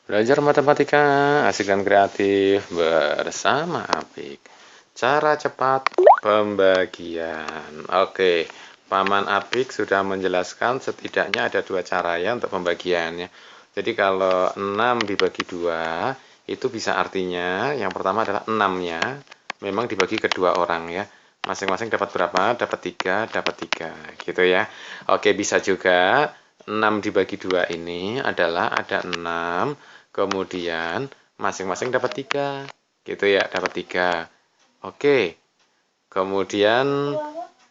Belajar matematika asik dan kreatif bersama Apik. Cara cepat pembagian. Oke, Paman Apik sudah menjelaskan setidaknya ada dua cara ya untuk pembagiannya. Jadi kalau 6 dibagi 2, itu bisa artinya yang pertama adalah 6-nya memang dibagi ke dua orang ya. Masing-masing dapat berapa? Dapat 3, dapat 3 gitu ya. Oke, bisa juga 6 dibagi 2 ini adalah ada 6, kemudian masing-masing dapat 3 gitu ya, dapat 3. Oke, kemudian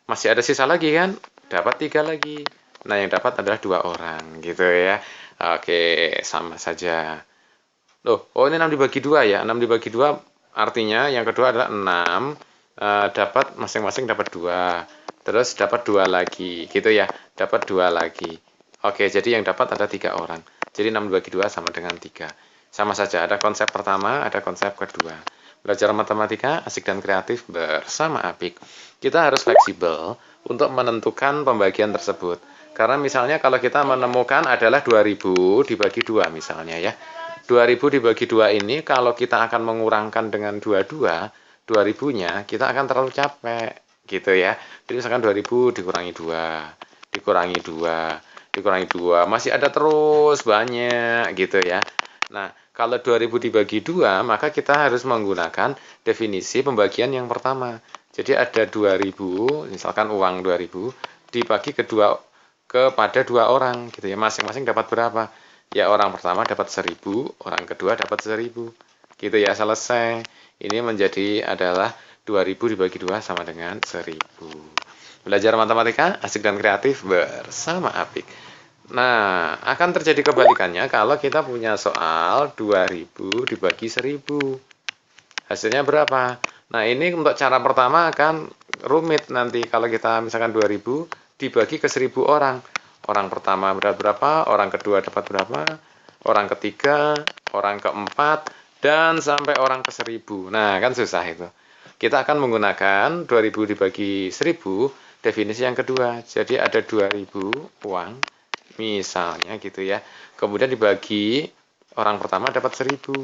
masih ada sisa lagi kan, dapat 3 lagi. Nah, yang dapat adalah dua orang gitu ya. Oke, sama saja. Loh, oh ini 6 dibagi 2 ya, 6 dibagi 2 artinya yang kedua adalah 6, dapat masing-masing dapat 2, terus dapat 2 lagi gitu ya, dapat 2 lagi. Oke, jadi yang dapat ada 3 orang. Jadi 6 dibagi 2 sama dengan 3. Sama saja, ada konsep pertama, ada konsep kedua. Belajar matematika asik dan kreatif bersama Apik. Kita harus fleksibel untuk menentukan pembagian tersebut. Karena misalnya kalau kita menemukan adalah 2000 dibagi 2 misalnya ya. 2000 dibagi 2 ini kalau kita akan mengurangkan dengan 22, 2000-nya kita akan terlalu capek gitu ya. Jadi misalkan 2000 dikurangi 2, dikurangi 2, dikurangi 2, masih ada terus banyak gitu ya. Nah, kalau 2000 dibagi 2, maka kita harus menggunakan definisi pembagian yang pertama. Jadi ada 2000, misalkan uang 2000 dibagi kepada dua orang gitu ya. Masing-masing dapat berapa? Ya, orang pertama dapat 1000, orang kedua dapat 1000. Gitu ya, selesai. Ini menjadi adalah 2000 dibagi 2 sama dengan 1000. Belajar matematika asik dan kreatif bersama Apik. Nah, akan terjadi kebalikannya kalau kita punya soal 2000 dibagi 1000. Hasilnya berapa? Nah, ini untuk cara pertama akan rumit nanti kalau kita misalkan 2000 dibagi ke 1000 orang. Orang pertama berapa, orang kedua dapat berapa, orang ketiga, orang keempat, dan sampai orang ke 1000. Nah, kan susah itu. Kita akan menggunakan 2000 dibagi 1000, definisi yang kedua. Jadi ada 2000 uang, misalnya gitu ya. Kemudian dibagi orang pertama dapat 1000,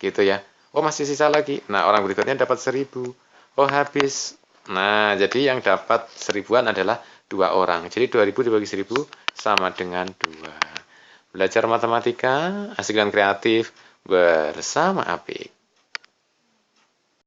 gitu ya. Oh, masih sisa lagi. Nah, orang berikutnya dapat 1000. Oh, habis. Nah, jadi yang dapat 1000-an adalah dua orang. Jadi 2000 dibagi 1000 sama dengan 2. Belajar matematika asik dan kreatif bersama Apik.